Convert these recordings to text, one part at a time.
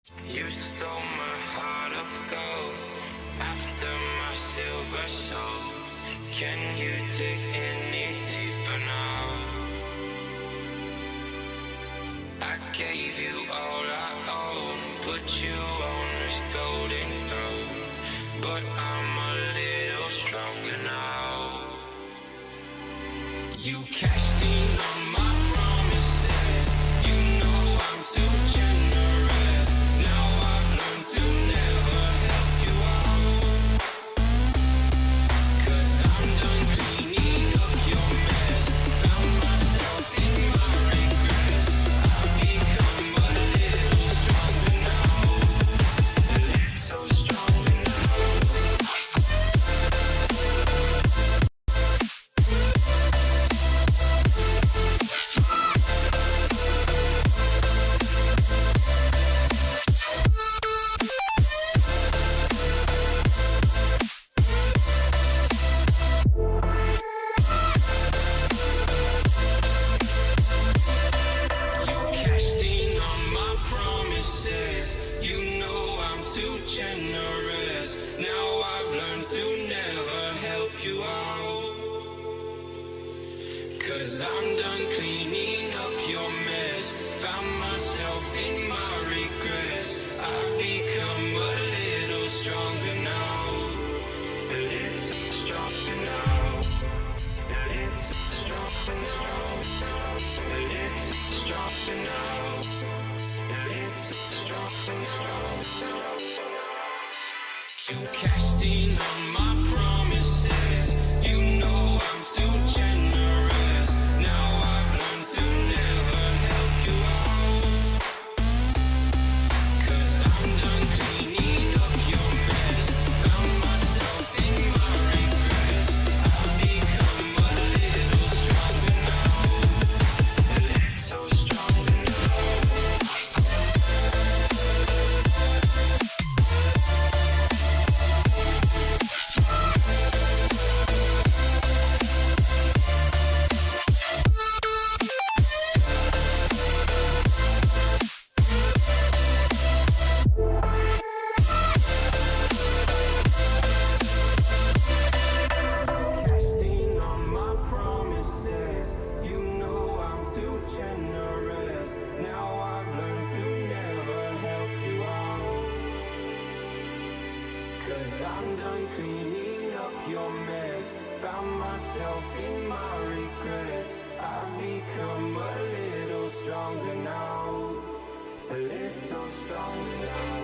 You stole my heart of gold after my silver soul. Can you dig any deeper now? I gave you all I own, put you on this golden throne, but I'm a little stronger now. You cashed in on my promises. You know I'm too generous. Now I've learned to never help you out, 'cause I'm done cleaning up your mess. Found myself in my regrets. I've become a little stronger now. A little stronger now. You cashed in on my promises. You know I'm too generous. Now I've learned to never help you out, 'cause I'm done cleaning up your mess. Found myself in my regrets. I've become a little stronger now. A little stronger now. A little stronger now. A little stronger now. A little stronger now. You cashed in on my promises. You know I'm too generous. Now I've learned to never help you out, 'cause I'm done cleaning up your mess. Found myself in my regrets. I've become a little stronger now. A little stronger now. Cashed in on my promises. You know I'm too generous. Now I've learned to never help you out, 'cause I'm done cleaning up your mess. Found myself in my regrets. I've become a little stronger now. A little stronger now.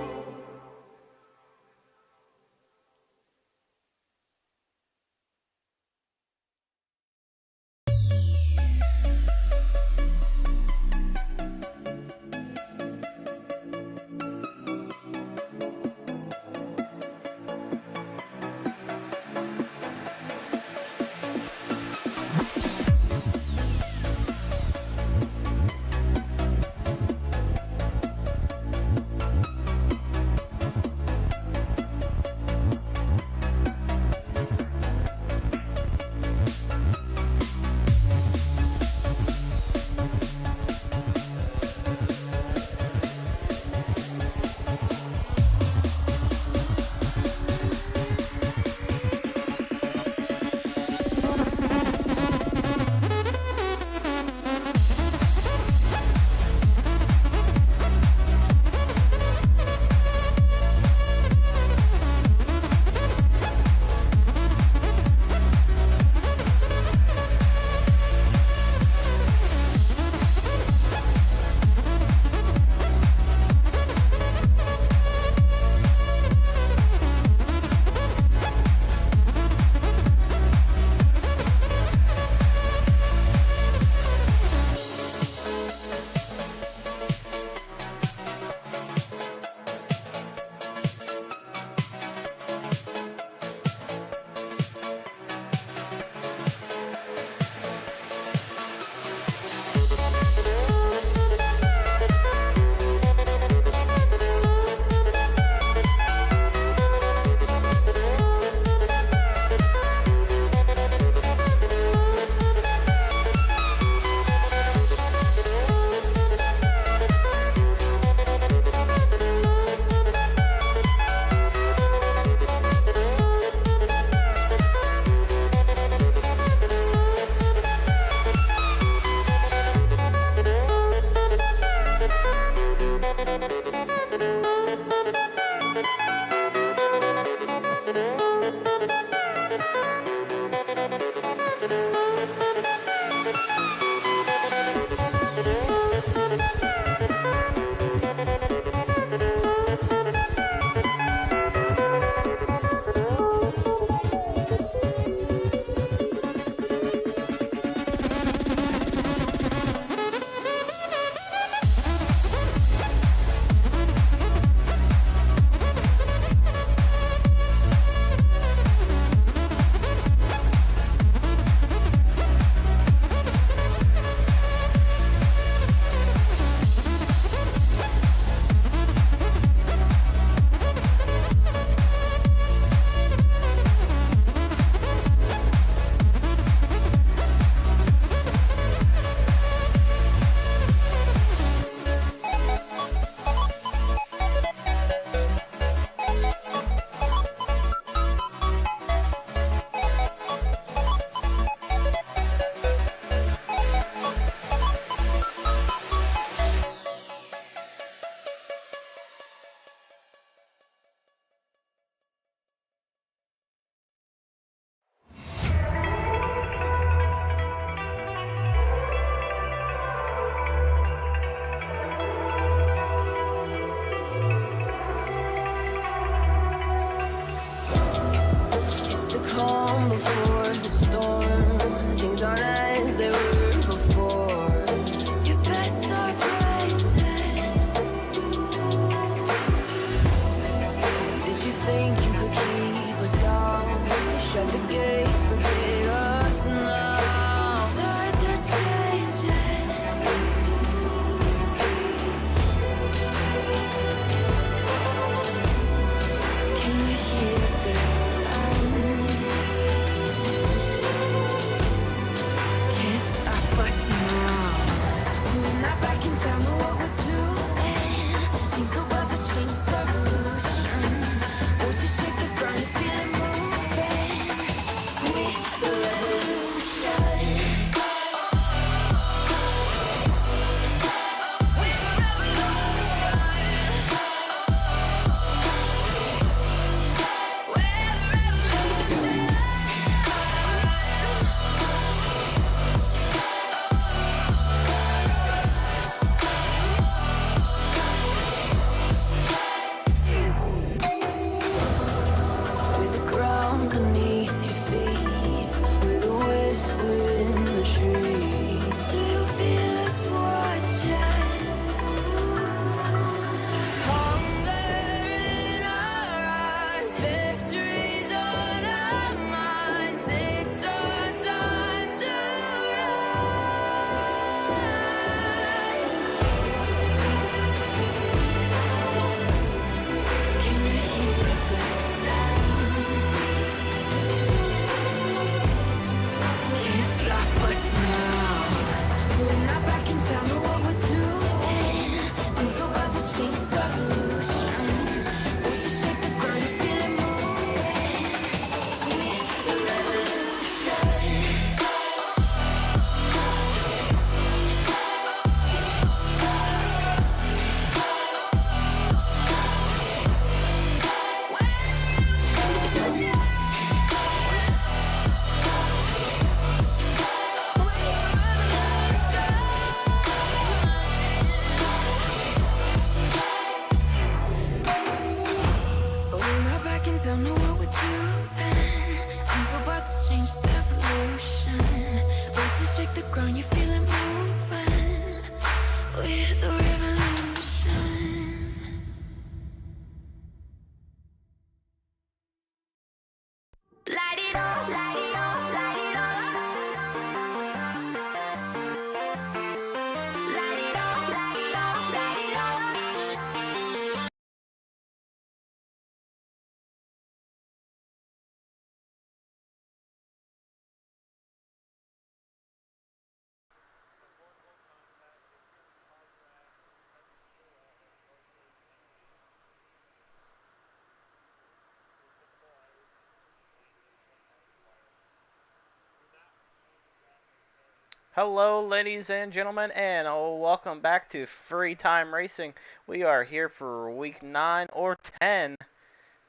Hello, ladies and gentlemen, and welcome back to Free Time Racing. We are here for week 9 or 10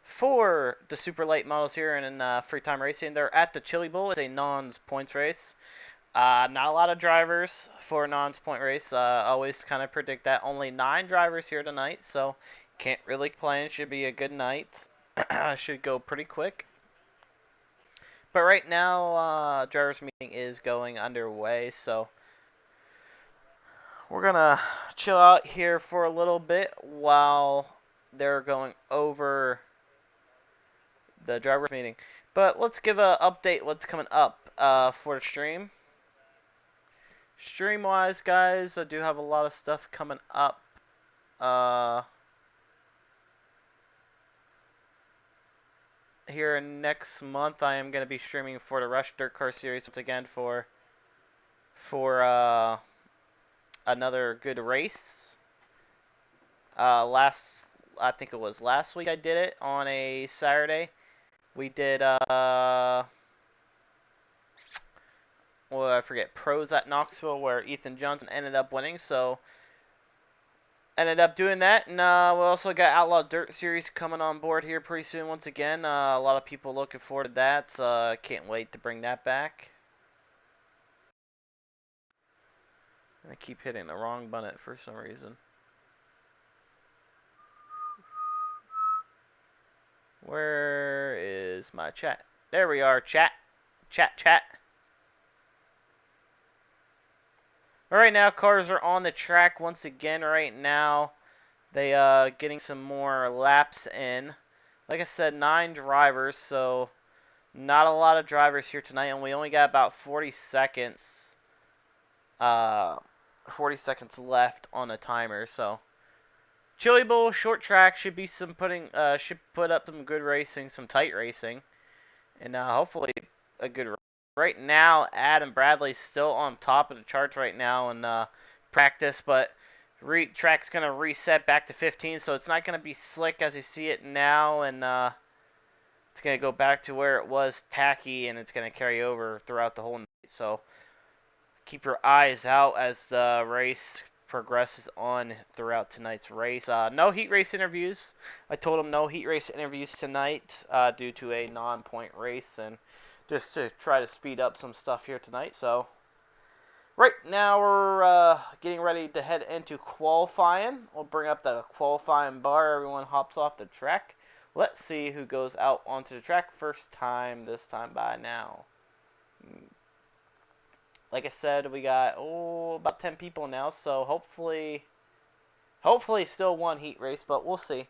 for the super late models here in Free Time Racing. They're at the Chili Bowl. It's a nons points race. Not a lot of drivers for a nons point race. Always kind of predict that. Only 9 drivers here tonight, so can't really complain. Should be a good night. Should go pretty quick. But right now, drivers meeting is going underway, so we're gonna chill out here for a little bit while they're going over the drivers meeting. But let's give an update what's coming up for the stream. Stream wise, guys, I do have a lot of stuff coming up. Here next month, I am gonna be streaming for the Rush Dirt Car Series once again for another good race. I think it was last week I did it on a Saturday. We did well, I forget, pros at Knoxville where Ethan Johnson ended up winning, so ended up doing that. And we also got Outlaw Dirt Series coming on board here pretty soon once again. A lot of people looking forward to that. Can't wait to bring that back. I keep hitting the wrong button for some reason. Where is my chat? There we are, chat. Chat. Alright, now cars are on the track once again right now. They getting some more laps in. Like I said, 9 drivers, so not a lot of drivers here tonight, and we only got about 40 seconds. 40 seconds left on the timer, so Chili Bowl short track should be should put up some good racing, some tight racing, and hopefully a good race. Right now, Adam Bradley's still on top of the charts right now in practice, but track's gonna reset back to 15, so it's not gonna be slick as you see it now, and it's gonna go back to where it was tacky, and it's gonna carry over throughout the whole night. So keep your eyes out as the race progresses on throughout tonight's race. No heat race interviews. I told him no heat race interviews tonight due to a non-point race, and just to try to speed up some stuff here tonight. So right now we're getting ready to head into qualifying. We'll bring up the qualifying bar. Everyone hops off the track. Let's see who goes out onto the track first time this time by now. Like I said, we got about 10 people now, so hopefully still one heat race, but we'll see.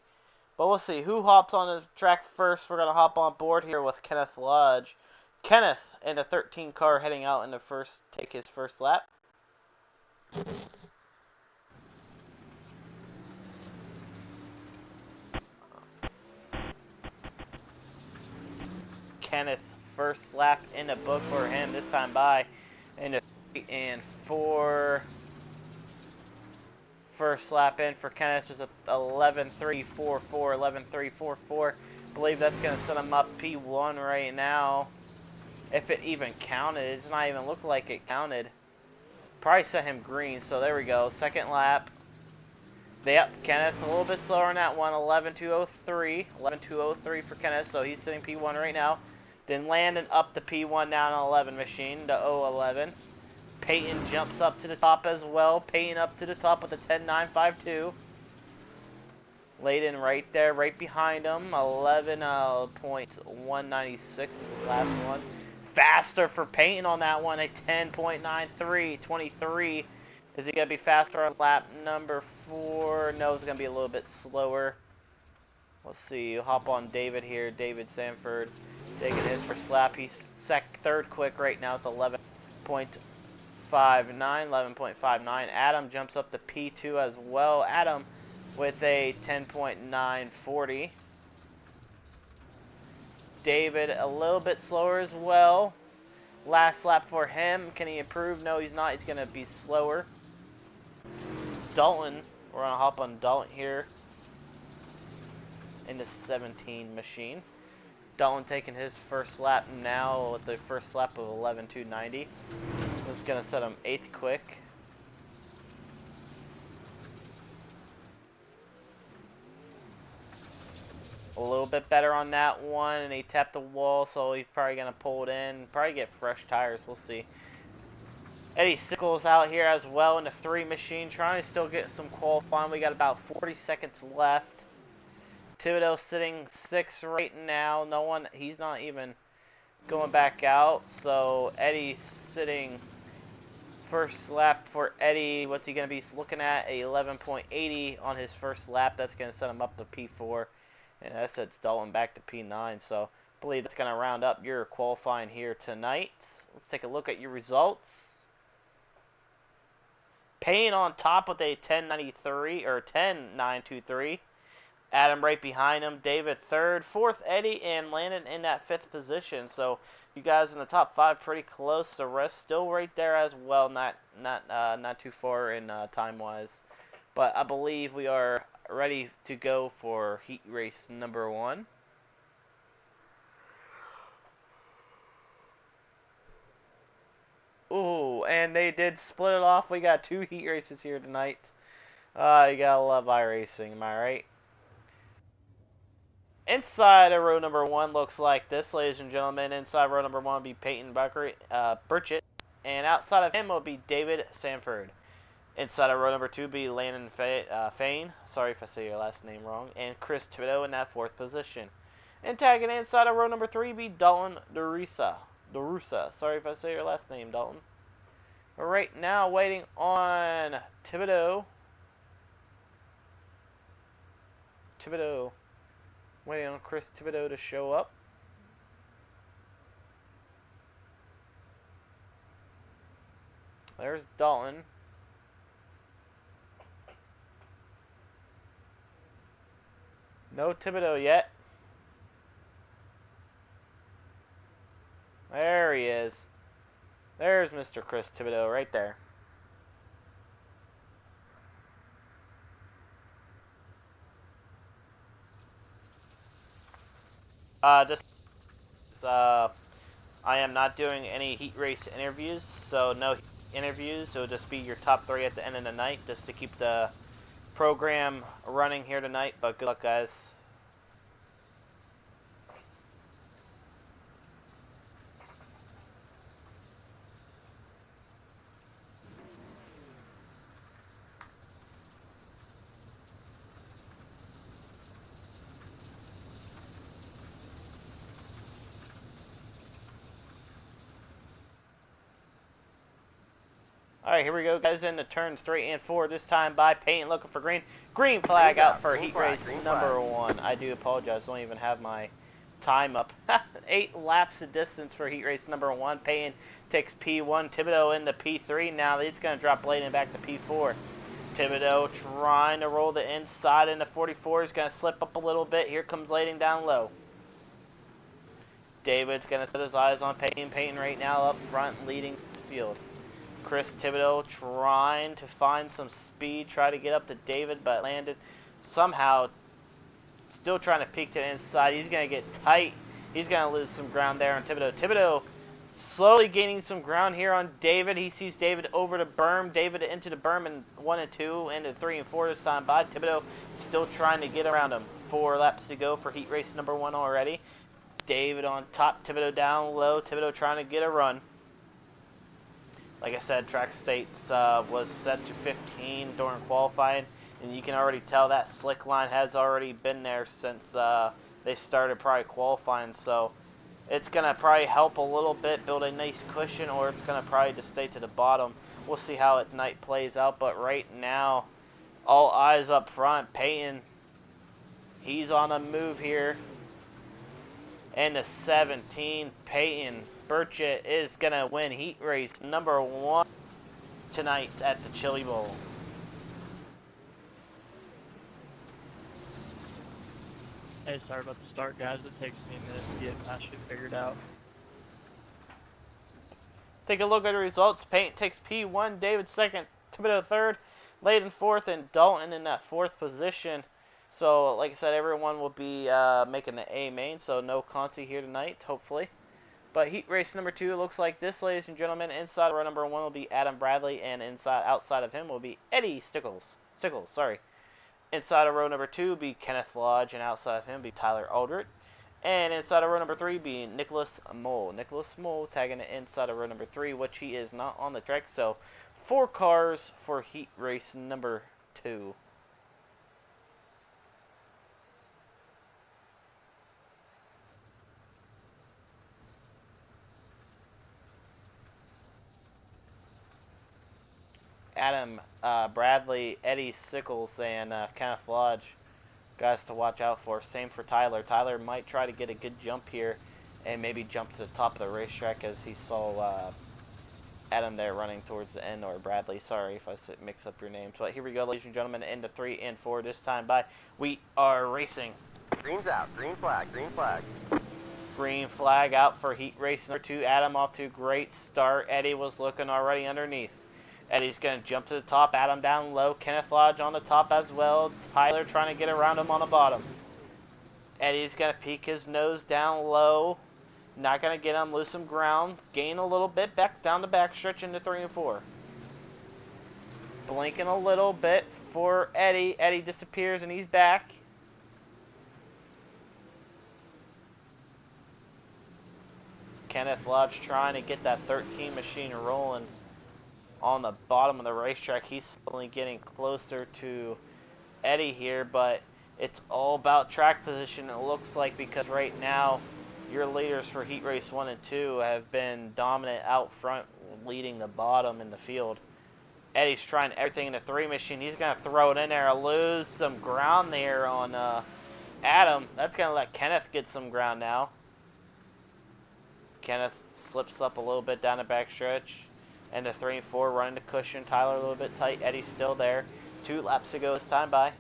But we'll see who hops on the track first. We're gonna hop on board here with Kenneth Lodge. Kenneth in a 13 car heading out in the take his first lap. Kenneth first lap in the book for him this time by in a 3 and 4. First lap in for Kenneth is a 11.344. 11.344. Believe that's gonna set him up P1 right now. If it even counted, it's not even look like it counted. Probably set him green, so there we go. Second lap. Yep, Kenneth a little bit slower on that one. 11.203. 11.203 for Kenneth, so he's sitting P1 right now. Then Landon up the P1 down on 11 machine to 011. Peyton jumps up to the top as well. Peyton up to the top with a 10.952. Layden right there, right behind him. 11.196 is the last one. Faster for Peyton on that one, a 10.93. 23. Is he going to be faster on lap number 4? No, it's going to be a little bit slower. Let's see. Hop on David here. David Sanford taking his first lap. He's third quick right now with 11.59. 11.59. Adam jumps up to P2 as well. Adam with a 10.940. David a little bit slower as well. Last lap for him. Can he improve? No, he's not. He's going to be slower. Dalton. We're going to hop on Dalton here in the 17 machine. Dalton taking his first lap now with the first lap of 11.290. is going to set him 8th quick. A little bit better on that one, and he tapped the wall, so he's probably going to pull it in. Probably get fresh tires, we'll see. Eddie Sickles out here as well in the 3 machine, trying to still get some qualifying. We got about 40 seconds left. Thibodeau sitting 6th right now. No one, he's not even going back out. So Eddie sitting first lap for Eddie. What's he going to be looking at? A 11.80 on his first lap. That's going to set him up to P4. And that sets Dalton back to P9. So I believe that's going to round up your qualifying here tonight. Let's take a look at your results. Payne on top with a 10.93 or 10.923. Adam right behind him. David 3rd. 4th Eddie, and Landon in that 5th position. So you guys in the top 5 pretty close. The rest still right there as well. Not too far in time wise. But I believe we are ready to go for heat race number 1. Ooh, and they did split it off. We got 2 heat races here tonight. You gotta love iRacing, am I right? Inside of row number 1 looks like this, ladies and gentlemen. Inside row number 1 will be Peyton Burchett, and outside of him will be David Sanford. Inside of row number 2 will be Landon Fain. Sorry if I say your last name wrong. And Chris Thibodeau in that 4th position. And tagging inside of row number 3 will be Dalton DeRusa. Sorry if I say your last name, Dalton. Right now, waiting on Thibodeau. Waiting on Chris Thibodeau to show up. There's Dalton. No Thibodeau yet. There he is. There's Mr. Chris Thibodeau right there. I am not doing any heat race interviews, so no interviews. It'll just be your top 3 at the end of the night, just to keep the program running here tonight. But good luck, guys. Alright, here we go, guys, into turns 3 and 4. This time by Payne, looking for green. Green flag out for heat race number 1. I do apologize, don't even have my time up. 8 laps of distance for heat race number 1. Payne takes P1. Thibodeau into P3. Now he's going to drop Layden back to P4. Thibodeau trying to roll the inside into 44. He's going to slip up a little bit. Here comes Layden down low. David's going to set his eyes on Payne. Payne right now up front, leading the field. Chris Thibodeau trying to find some speed, try to get up to David, but landed somehow. Still trying to peek to the inside. He's going to get tight. He's going to lose some ground there on Thibodeau. Thibodeau slowly gaining some ground here on David. He sees David over the berm. David into the berm in 1 and 2, into 3 and 4 this time by. Thibodeau still trying to get around him. 4 laps to go for heat race number 1 already. David on top, Thibodeau down low. Thibodeau trying to get a run. Like I said, track states was set to 15 during qualifying, and you can already tell that slick line has already been there since they started probably qualifying. So it's going to probably help a little bit, build a nice cushion, or it's going to probably just stay to the bottom. We'll see how it tonight plays out, but right now, all eyes up front. Payton, he's on a move here. And the 17, Peyton Burchett is going to win heat race number 1 tonight at the Chili Bowl. Hey, sorry about the start, guys. It takes me a minute to get my shit figured out. Take a look at the results. Payton takes P1, David 2nd, Thibodeau 3rd, Layden 4th, and Dalton in that 4th position. So, like I said, everyone will be making the A main, so no Conti here tonight, hopefully. But heat race number 2 looks like this, ladies and gentlemen. Inside row number 1 will be Adam Bradley, and outside of him will be Eddie Sickles. Inside of row number 2 will be Kenneth Lodge, and outside of him will be Tyler Aldrich. And inside of row number 3 be Nicholas Mole. Nicholas Mole tagging it inside of row number 3, which he is not on the track. So 4 cars for heat race number 2. Adam Bradley, Eddie Sickles, and Kenneth Lodge, guys to watch out for. Same for Tyler. Tyler might try to get a good jump here and maybe jump to the top of the racetrack, as he saw Adam there running towards the end, or Bradley. Sorry if I mix up your names. But here we go, ladies and gentlemen, into 3 and 4 this time by. We are racing. Green's out. Green flag. Green flag. Green flag out for heat race number 2. Adam off to a great start. Eddie was looking already underneath. Eddie's going to jump to the top. Adam down low. Kenneth Lodge on the top as well. Tyler trying to get around him on the bottom. Eddie's going to peek his nose down low. Not going to get him. Lose some ground. Gain a little bit back down the backstretch into 3 and 4. Blinking a little bit for Eddie. Eddie disappears and he's back. Kenneth Lodge trying to get that 13 machine rolling on the bottom of the racetrack. He's slowly getting closer to Eddie here, but it's all about track position, it looks like, because right now your leaders for heat race 1 and 2 have been dominant out front, leading the bottom in the field. Eddie's trying everything in the 3 machine. He's going to throw it in there, lose some ground there on Adam. That's going to let Kenneth get some ground now. Kenneth slips up a little bit down the backstretch. And the 3 and 4 running the cushion. Tyler a little bit tight. Eddie's still there. 2 laps to go as time by.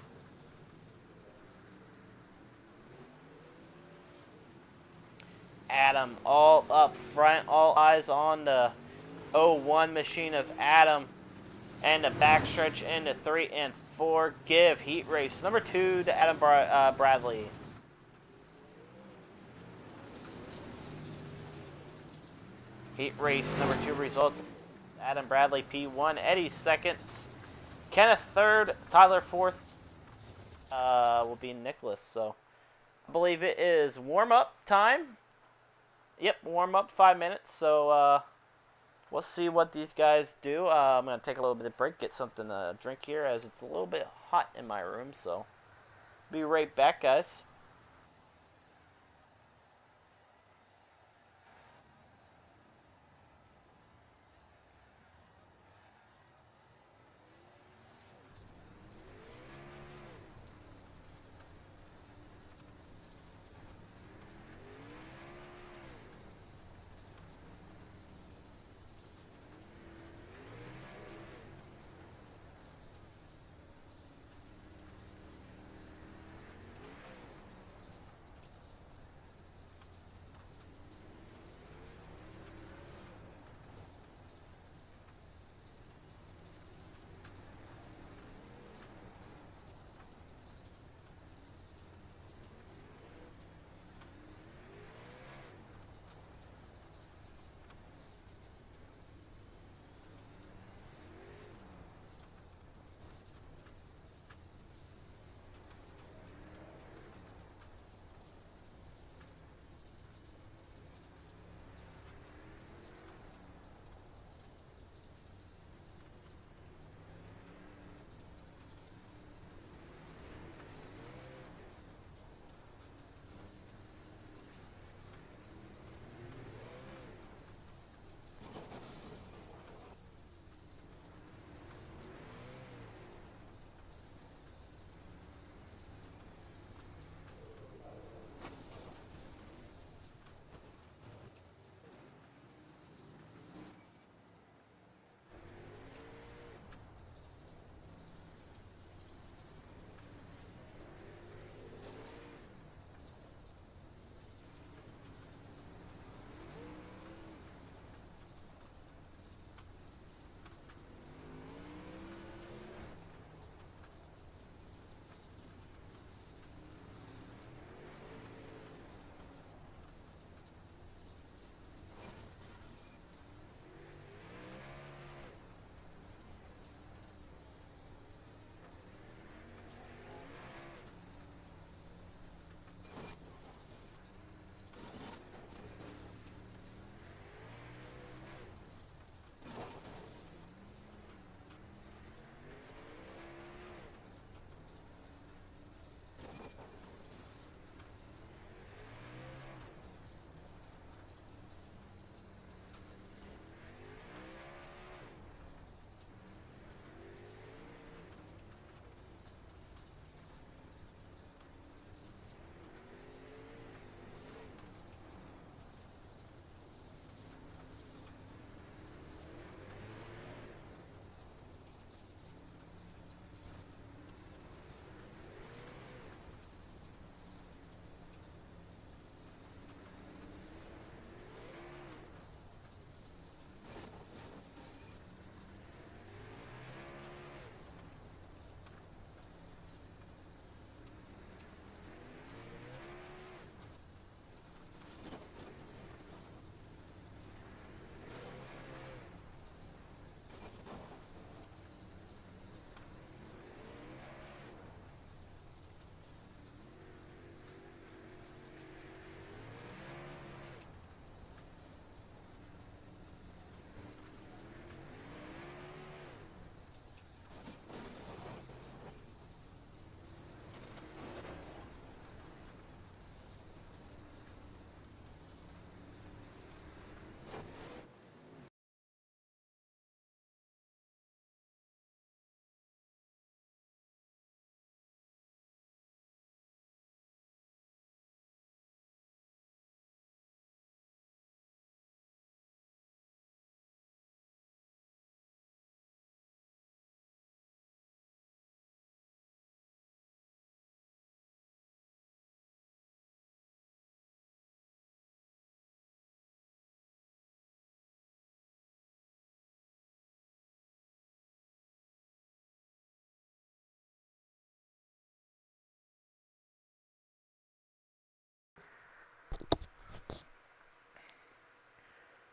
Adam all up front. All eyes on the 01 machine of Adam. And the backstretch into 3 and 4. Give heat race number 2 to Adam Bradley. Heat race number 2 results. Adam Bradley P1, Eddie 2nd, Kenneth 3rd, Tyler 4th, will be Nicholas. So I believe it is warm-up time. Yep, warm-up 5 minutes. So we'll see what these guys do. I'm going to take a little bit of break, get something to drink here, as it's a little bit hot in my room. So be right back, guys.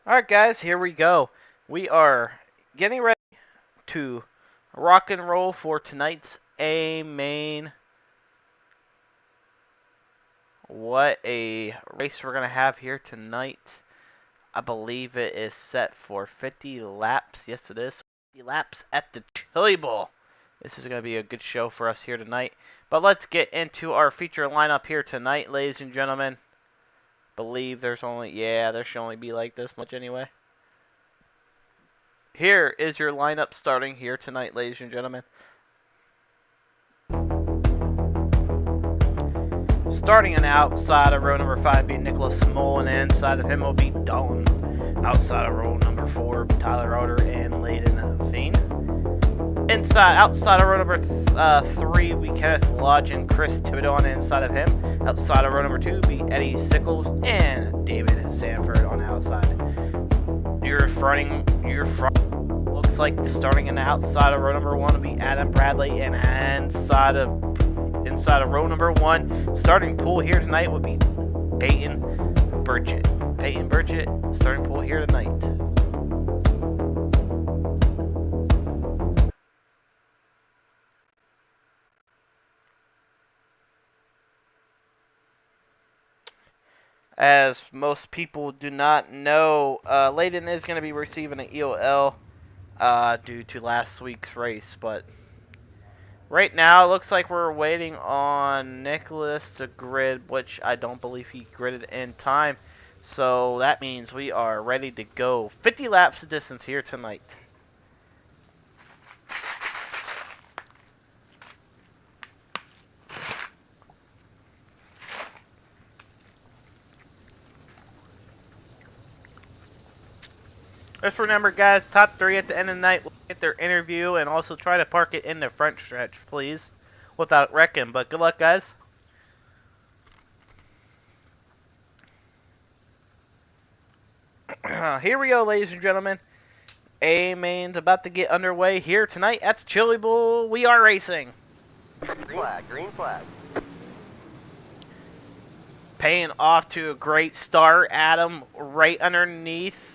Alright guys, here we go. We are getting ready to rock and roll for tonight's A main. What a race we're going to have here tonight. I believe it is set for 50 laps. Yes, it is. 50 laps at the Chili Bowl. This is going to be a good show for us here tonight. But let's get into our feature lineup here tonight, ladies and gentlemen. Believe there's only, there should only be like this much anyway. Here is your lineup starting here tonight, ladies and gentlemen. Starting on the outside of row number 5 be Nicholas Mole, and inside of him will be Dalton. Outside of row number 4, Tyler Roder and Layden Fiend. Outside of row number 3 be Kenneth Lodge and Chris Thibodeau on the inside of him. Outside of row number 2 be Eddie Sickles and David Sanford on the outside. Your front looks like starting in the outside of row number 1 will be Adam Bradley, and inside of row number 1, starting pool here tonight would be Peyton Burchett. Peyton Burchett, starting pool here tonight. As most people do not know, Layden is going to be receiving an EOL due to last week's race, but right now it looks like we're waiting on Nicholas to grid, which I don't believe he gridded in time. So that means we are ready to go. 50 laps of distance here tonight. Just remember, guys, top 3 at the end of the night will get their interview, and also try to park it in the front stretch, please, without wrecking. But good luck, guys. Here we go, ladies and gentlemen. A-main's about to get underway here tonight at the Chili Bowl. We are racing. Green flag. Paying off to a great start. Adam right underneath.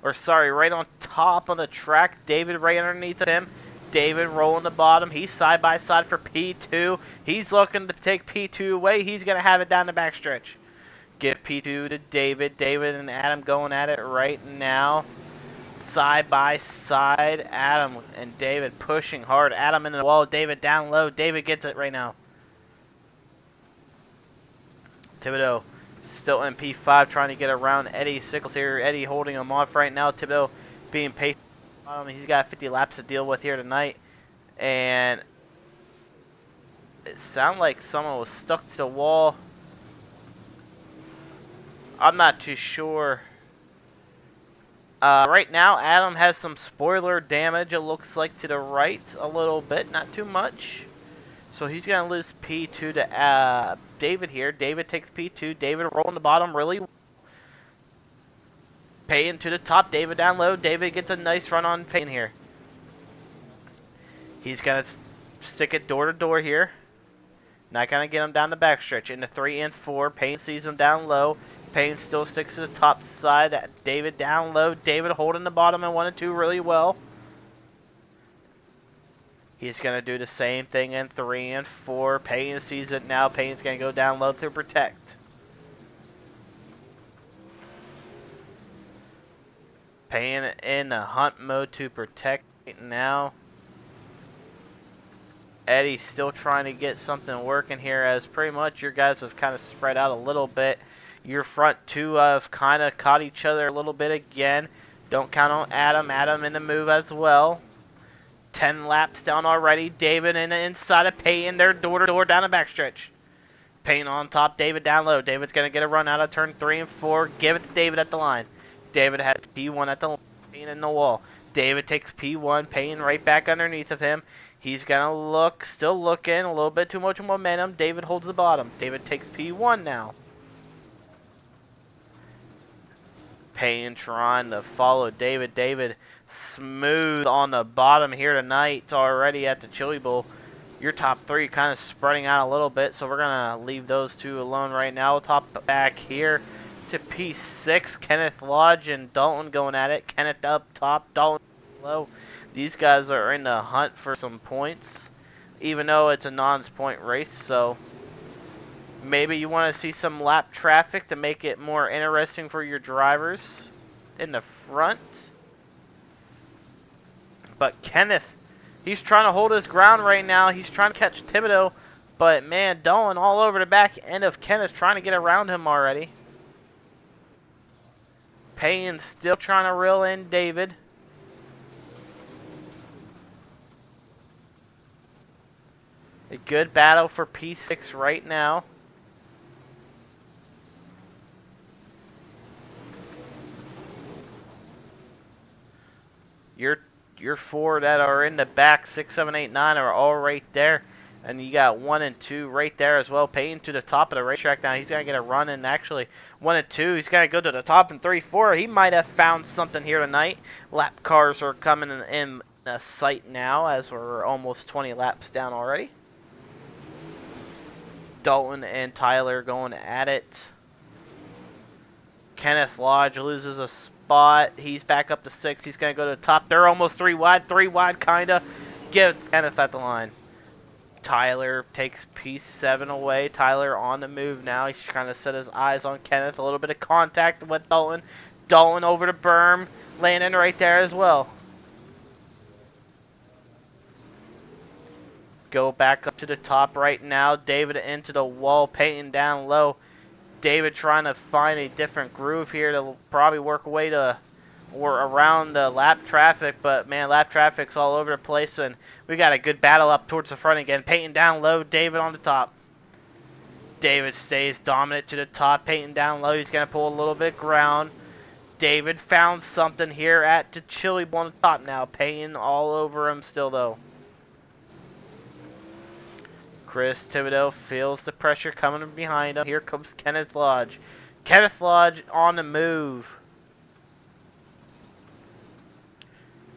Right on top of the track. David right underneath him. David rolling the bottom. He's side by side for P2. He's looking to take P2 away. He's going to have it down the backstretch. Give P2 to David. David and Adam going at it right now. Side by side. Adam and David pushing hard. Adam in the wall. David down low. David gets it right now. Thibodeau still in P5 trying to get around Eddie Sickles here. Eddie holding him off right now. Thibodeau being patient. He's got 50 laps to deal with here tonight. And it sounded like someone was stuck to the wall. I'm not too sure. Right now, Adam has some spoiler damage, it looks like, to the right a little bit. Not too much. So he's going to lose P2 to David here. David takes P2. David rolling the bottom really well. Payne to the top. David down low. David gets a nice run on Payne here. He's going to stick it door to door here. Not going to get him down the backstretch. Into 3 and 4. Payne sees him down low. Payne still sticks to the top side. David down low. David holding the bottom in 1 and 2 really well. He's going to do the same thing in 3 and 4. Payne sees it now. Payne's going to go down low to protect. Payne in the hunt mode to protect right now. Eddie's still trying to get something working here, as pretty much your guys have kind of spread out a little bit. Your front 2 have kind of caught each other a little bit again. Don't count on Adam. Adam in the move as well. 10 laps down already. David in the inside of Payne. They're door to door down the backstretch. Payne on top. David down low. David's going to get a run out of turn 3 and 4. Give it to David at the line. David had P1 at the line. Payne in the wall. David takes P1. Payne right back underneath of him. He's going to look. Still looking. A little bit too much momentum. David holds the bottom. David takes P1 now. Payne trying to follow David. David smooth on the bottom here tonight already at the Chili Bowl. Your top 3 kind of spreading out a little bit, so we're going to leave those 2 alone right now. Top back here to P6. Kenneth Lodge and Dalton going at it. Kenneth up top, Dalton low. These guys are in the hunt for some points, even though it's a non-point race. So maybe you want to see some lap traffic to make it more interesting for your drivers in the front. But Kenneth, he's trying to hold his ground right now. He's trying to catch Thibodeau. But man, Dolan all over the back end of Kenneth trying to get around him already. Payne still trying to reel in David. A good battle for P6 right now. Your four that are in the back, 6, 7, 8, 9 are all right there. And you got 1 and 2 right there as well. Payne to the top of the racetrack now. He's going to get a run in actually 1 and 2. He's going to go to the top in 3, 4. He might have found something here tonight. Lap cars are coming in sight now as we're almost 20 laps down already. Dalton and Tyler going at it. Kenneth Lodge loses a spot. He's back up to 6. He's going to go to the top. They're almost 3 wide. 3 wide, kind of. Get Kenneth at the line. Tyler takes P7 away. Tyler on the move now. He's trying to set his eyes on Kenneth. A little bit of contact with Dalton. Dalton over to berm. Landon right there as well. Go back up to the top right now. David into the wall. Payton down low. David trying to find a different groove here to probably work away to or around the lap traffic, but man, lap traffic's all over the place, and we got a good battle up towards the front again. Payton down low, David on the top. David stays dominant to the top. Payton down low, he's going to pull a little bit of ground. David found something here at the Chili Bowl on the top now. Payton all over him still though. Chris Thibodeau feels the pressure coming behind him. Here comes Kenneth Lodge. Kenneth Lodge on the move.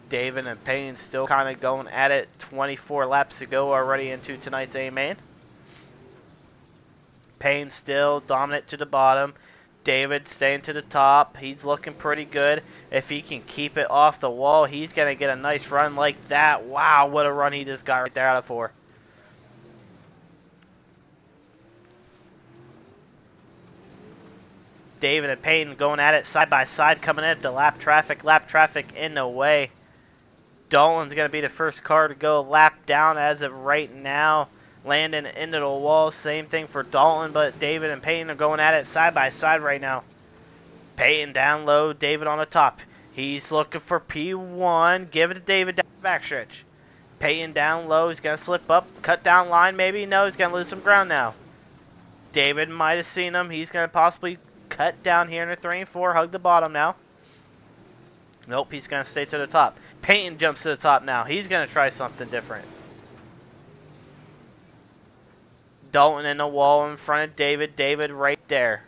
David and Payne still kind of going at it. 24 laps to go already into tonight's A-Main. Payne still dominant to the bottom. David staying to the top. He's looking pretty good. If he can keep it off the wall, he's going to get a nice run like that. Wow, what a run he just got right there out of 4. David and Payne going at it side by side, coming at the lap traffic in the way. Dolan's going to be the first car to go lap down as of right now. Landon into the wall. Same thing for Dalton, but David and Payton are going at it side by side right now. Payton down low, David on the top. He's looking for P1. Give it to David down the backstretch. Payton down low. He's going to slip up. Cut down line maybe. No, he's going to lose some ground now. David might have seen him. He's going to possibly cut down here in the 3 and 4. Hug the bottom now. Nope, he's going to stay to the top. Payton jumps to the top now. He's going to try something different. Dalton in the wall in front of David. David right there.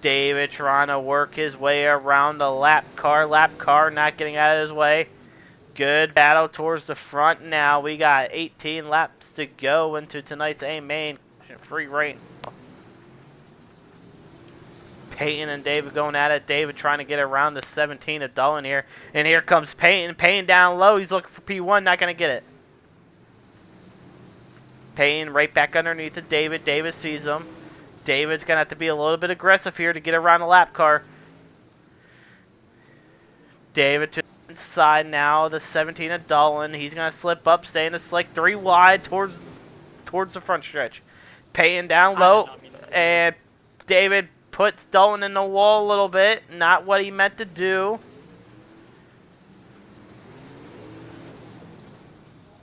David trying to work his way around the lap car. Lap car not getting out of his way. Good battle towards the front now. We got 18 laps to go into tonight's A-Main. Free reign. Payton and David going at it. David trying to get around the 17 of Dolan here. And here comes Payton. Payton down low. He's looking for P1. Not going to get it. Payton right back underneath of David. David sees him. David's going to have to be a little bit aggressive here to get around the lap car. David to the inside now. The 17 of Dolan. He's going to slip up. Stay in the slick. 3 wide towards the front stretch. Payton down low. And David puts Dolan in the wall a little bit. Not what he meant to do.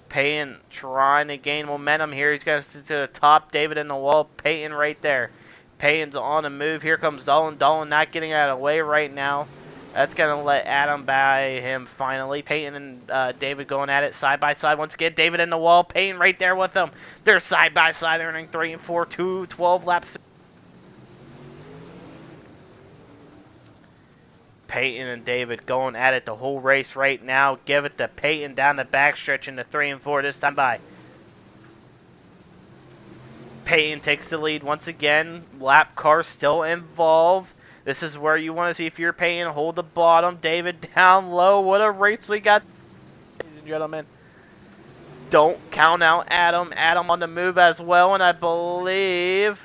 Payton trying to gain momentum here. He's going to sit to the top. David in the wall. Payton right there. Payton's on the move. Here comes Dolan. Dolan not getting out of the way right now. That's going to let Adam by him finally. Payton and David going at it side by side once again. David in the wall. Payton right there with them. They're side by side. They're running 3 and 4. 12 laps. Payton and David going at it the whole race right now. Give it to Payton down the backstretch in the 3 and 4 this time by. Peyton takes the lead once again. Lap car still involved. This is where you want to see if you're Peyton. Hold the bottom. David down low. What a race we got, ladies and gentlemen. Don't count out Adam. Adam on the move as well, and I believe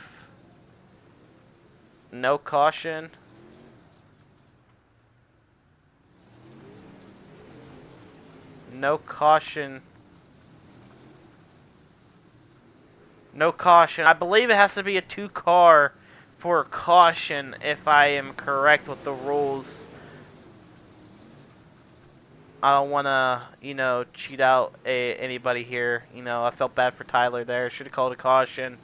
no caution. No caution. No caution. I believe it has to be a 2-car for caution if I am correct with the rules. I don't want to, cheat out anybody here. I felt bad for Tyler there. Should have called a caution.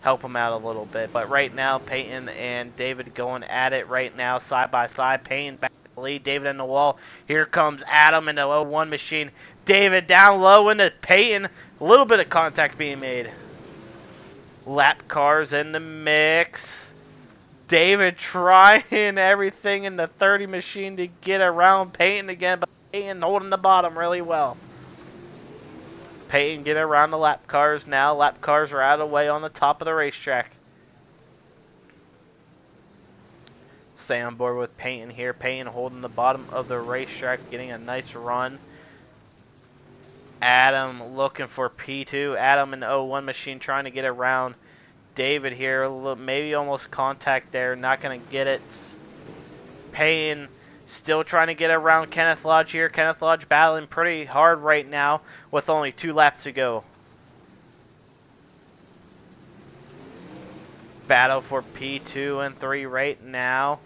Help him out a little bit. But right now, Peyton and David going at it right now, side by side. Peyton back to the lead. David in the wall. Here comes Adam in the 01 machine. David down low into Peyton. A little bit of contact being made. Lap cars in the mix. David trying everything in the 30 machine to get around Peyton again, but Peyton holding the bottom really well. Peyton getting around the lap cars now. Lap cars are out of the way on the top of the racetrack. Stay on board with Peyton here. Peyton holding the bottom of the racetrack, getting a nice run. Adam looking for P2. Adam in the 01 machine trying to get around David here. Maybe almost contact there. Not going to get it. Peyton still trying to get around Kenneth Lodge here. Kenneth Lodge battling pretty hard right now with only 2 laps to go. Battle for P2 and 3 right now.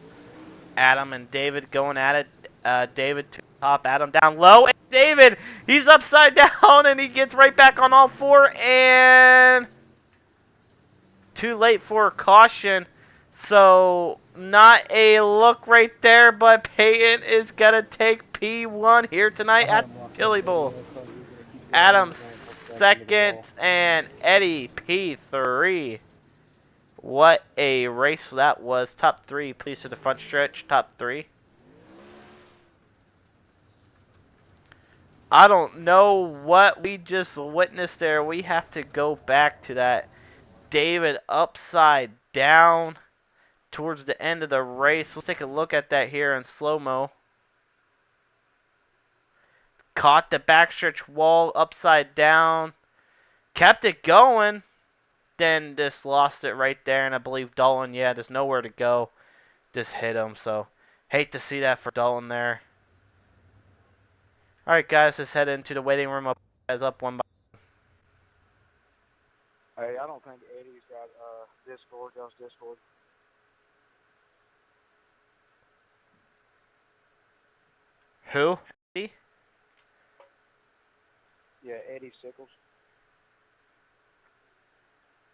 Adam and David going at it. David to top, Adam down low. And David, he's upside down and he gets right back on all 4. And too late for a caution. So, not a look right there, but Peyton is going to take P1 here tonight at Chili Bowl. Adam second and Eddie P3. What a race that was. Top 3, please, to the front stretch. Top 3. I don't know what we just witnessed there. We have to go back to that. David upside down towards the end of the race. Let's take a look at that here in slow-mo. Caught the backstretch wall upside down. Kept it going. Then just lost it right there. And I believe Dalton, yeah, there's nowhere to go. Just hit him. So, hate to see that for Dalton there. Alright, guys, let's head into the waiting room. Up, guys, up one by. Hey, I don't think Eddie's got Discord, y'all's Discord. Who? Eddie? Yeah, Eddie Sickles.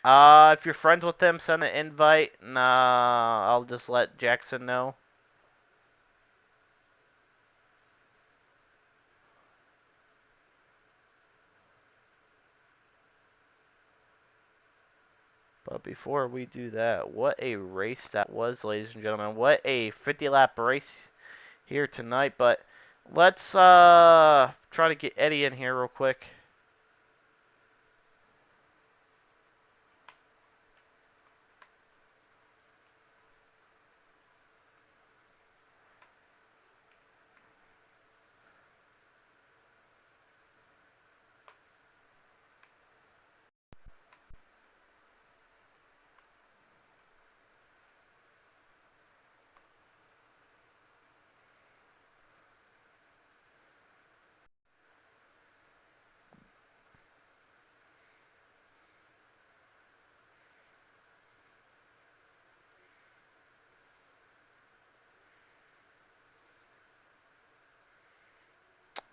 If you're friends with him, send an invite. Nah, I'll just let Jackson know. But before we do that, what a race that was, ladies and gentlemen. What a 50-lap race here tonight. But let's try to get Eddie in here real quick.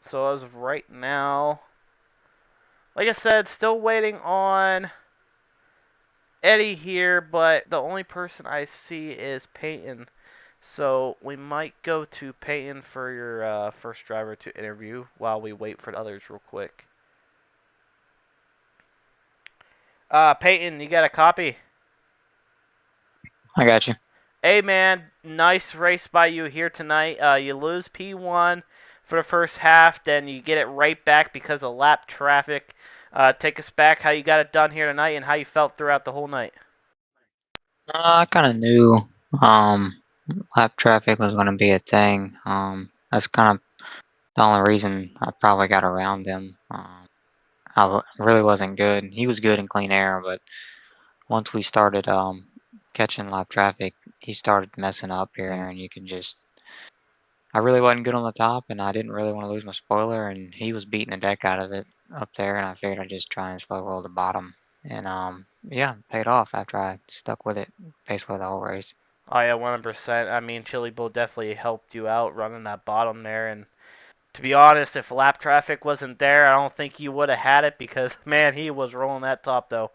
So as of right now, like I said, still waiting on Eddie here, but the only person I see is Peyton. So we might go to Peyton for your first driver to interview while we wait for the others real quick. Peyton, you got a copy? I got you. Hey man, nice race by you here tonight. You lose P1 for the first half, then you get it right back because of lap traffic. Take us back how you got it done here tonight and how you felt throughout the whole night. I kind of knew um, lap traffic was going to be a thing. That's kind of the only reason I probably got around him. Really wasn't good. He was good in clean air, but once we started catching lap traffic, he started messing up here, and you can just. I really wasn't good on the top, and I didn't really want to lose my spoiler, and he was beating the deck out of it up there, and I figured I'd just try and slow roll the bottom. And yeah, paid off after I stuck with it basically the whole race. Oh yeah, 100%. I mean, Chili Bull definitely helped you out running that bottom there. And to be honest, if lap traffic wasn't there, I don't think you would have had it because man, he was rolling that top though.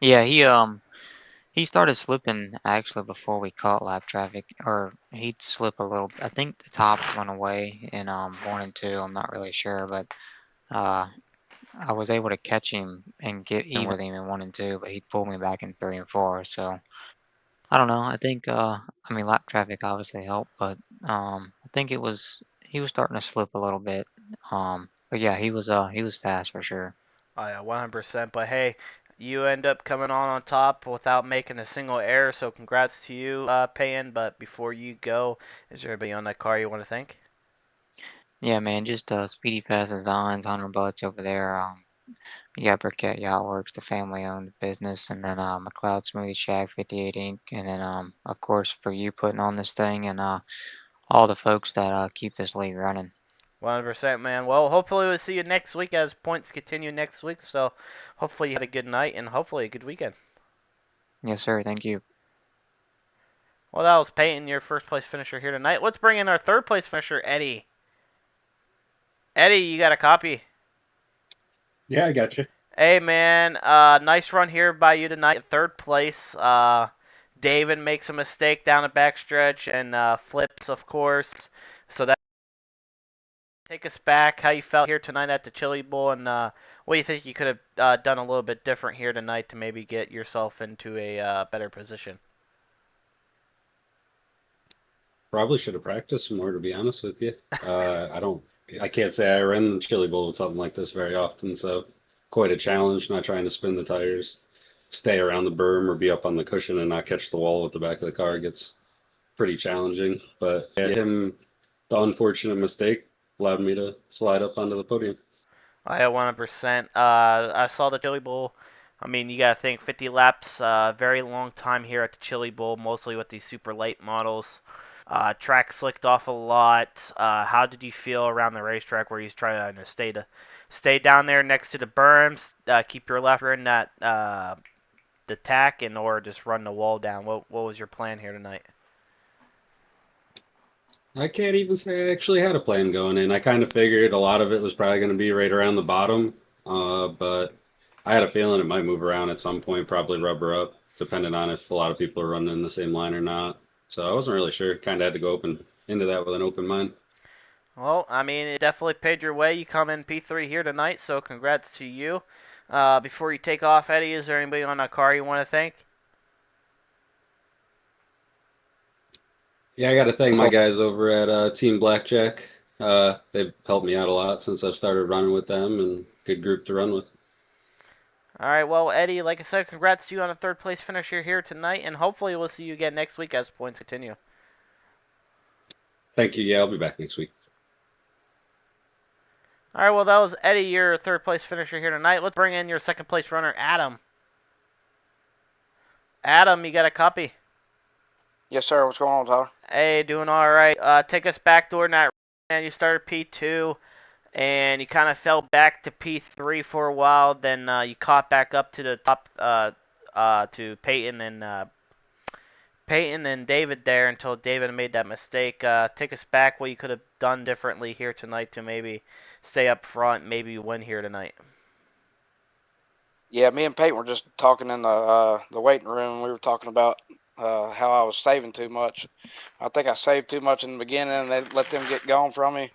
Yeah, he started slipping actually before we caught lap traffic, or he'd slip a little. I think the top went away in 1 and 2. I'm not really sure, but uh, I was able to catch him and get even with him in 1 and 2, but he pulled me back in 3 and 4. So I don't know. I think I mean lap traffic obviously helped, but I think he was starting to slip a little bit. But yeah, he was fast for sure. Oh yeah, 100%. But hey, you end up coming on top without making a single error. So congrats to you, Payne. But before you go, is there anybody on that car you want to thank? Yeah, man, just Speedy Fast Designs, Hunter Butts over there. Yeah, Briquette Yacht Works, the family-owned business, and then McLeod Smoothie Shack 58 Inc. And then of course for you putting on this thing and all the folks that keep this league running. 100%, man. Well, hopefully we'll see you next week as points continue next week. So hopefully you had a good night and hopefully a good weekend. Yes, sir. Thank you. Well, that was Peyton, your first place finisher here tonight. Let's bring in our third place finisher, Eddie. Eddie, you got a copy? Yeah, I got you. Hey, man. Nice run here by you tonight. Third place. David makes a mistake down the backstretch and flips, of course. So that take us back. How you felt here tonight at the Chili Bowl, and what do you think you could have done a little bit different here tonight to maybe get yourself into a better position? Probably should have practiced more, to be honest with you. I can't say I ran the Chili Bowl with something like this very often, so quite a challenge. Not trying to spin the tires, stay around the berm, or be up on the cushion and not catch the wall with the back of the car gets pretty challenging. But yeah, the unfortunate mistake allowed me to slide up onto the podium. I 100%. I saw the Chili Bowl. I mean, you got to think 50 laps, very long time here at the Chili Bowl, mostly with these super late models. Track slicked off a lot. How did you feel around the racetrack where he's trying to stay down there next to the berms, keep your left in that the tack, and or just run the wall down? What was your plan here tonight? I can't even say I actually had a plan going in. I kind of figured a lot of it was probably going to be right around the bottom, but I had a feeling it might move around at some point, probably rubber up, depending on if a lot of people are running in the same line or not. So I wasn't really sure. Kind of had to go open into that with an open mind. Well, I mean, it definitely paid your way. You come in P3 here tonight, so congrats to you. Before you take off, Eddie, is there anybody on that car you want to thank? Yeah, I got to thank my guys over at Team Blackjack. They've helped me out a lot since I've started running with them, and good group to run with. All right, well, Eddie, like I said, congrats to you on a third place finisher here tonight, and hopefully we'll see you again next week as points continue. Thank you. Yeah, I'll be back next week. All right, well, that was Eddie, your third place finisher here tonight. Let's bring in your second place runner, Adam. Adam, you got a copy? Yes, sir. What's going on, Tyler? Hey, doing all right. Take us back during that, and you started P2, and you kind of fell back to P3 for a while. Then you caught back up to the top to Peyton and David there until David made that mistake. Take us back what you could have done differently here tonight to maybe stay up front, maybe win here tonight. Yeah, me and Peyton were just talking in the waiting room. We were talking about how I was saving too much. I think I saved too much in the beginning, and they let them get gone from me.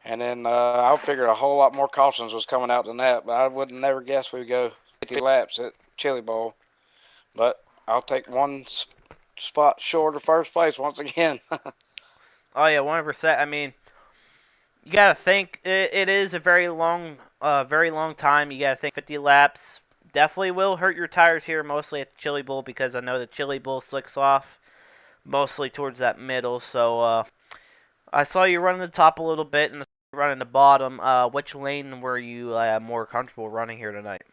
And then I figured a whole lot more cautions was coming out than that. But I would never guess we'd go 50 laps at Chili Bowl. But I'll take one spot short of first place once again. Oh yeah, 100%. I mean, you gotta think it is a very long a very long time. You got to think 50 laps. Definitely will hurt your tires here, mostly at the Chili Bowl, because I know the Chili Bowl slicks off mostly towards that middle. So I saw you running the top a little bit and running the bottom. Which lane were you more comfortable running here tonight?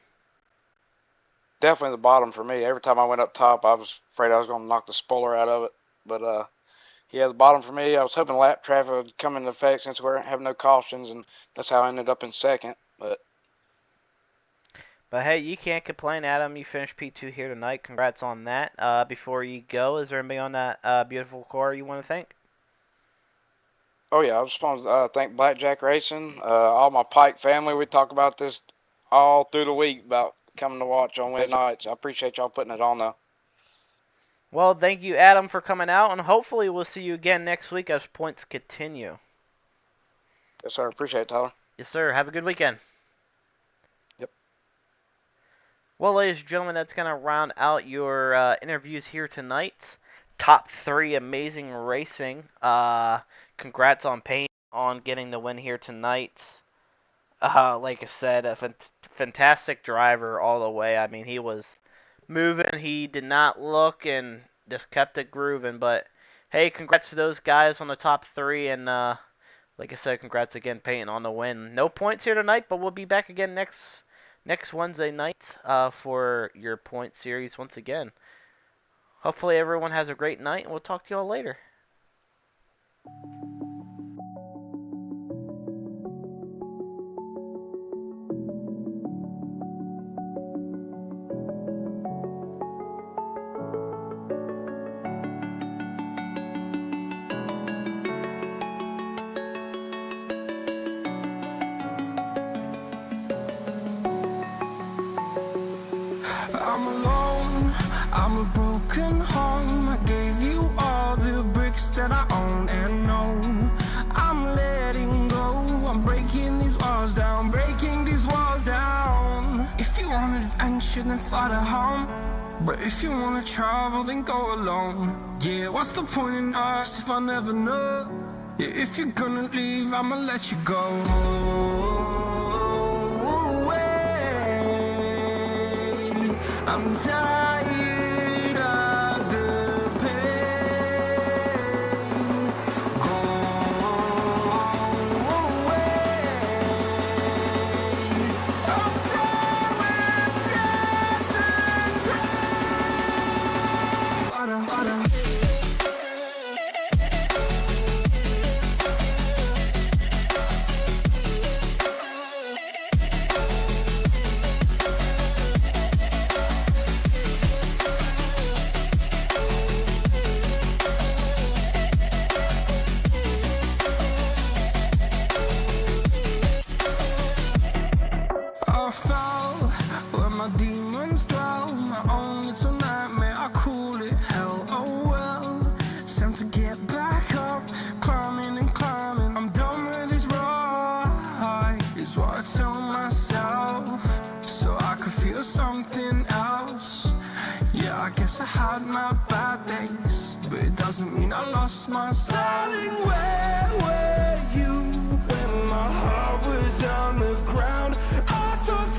Definitely the bottom for me. Every time I went up top, I was afraid I was going to knock the spoiler out of it. But yeah, the bottom for me. I was hoping lap traffic would come into effect since we have no cautions, and that's how I ended up in second. But hey, you can't complain, Adam. You finished P2 here tonight. Congrats on that. Before you go, is there anybody on that beautiful car you want to thank? Oh yeah, I just want to thank Blackjack Racing, all my Pike family. We talk about this all through the week about coming to watch on Wednesday nights. I appreciate y'all putting it on though. Well, thank you, Adam, for coming out, and hopefully we'll see you again next week as points continue. Yes, sir. Appreciate it, Tyler. Yes, sir. Have a good weekend. Yep. Well, ladies and gentlemen, that's going to round out your interviews here tonight. Top 3 amazing racing. Congrats on Payne on getting the win here tonight. Like I said, a fantastic driver all the way. I mean, he was moving. He did not look and just kept it grooving. But hey, congrats to those guys on the top 3. And like I said, congrats again, Peyton, on the win. No points here tonight, but we'll be back again next Wednesday night for your point series once again. Hopefully everyone has a great night, and we'll talk to you all later. I'm alone, I'm a broken home. I gave you all the bricks that I own and know. I'm letting go, I'm breaking these walls down, breaking these walls down. If you want adventure, then fly to home. But if you wanna travel, then go alone. Yeah, what's the point in us if I never know? Yeah, if you're gonna leave, I'ma let you go. I'm tired of the pain. Go away. I'm tired with yesterday. Fada, fada. I fell where my demons dwell. My own little nightmare, I call it hell. Oh well, it's time to get back up, climbing and climbing. I'm done with this ride, is what I tell myself, so I could feel something else. Yeah, I guess I had my bad days, but it doesn't mean I lost my style. Darling, where were you when my heart was on the ground? I thought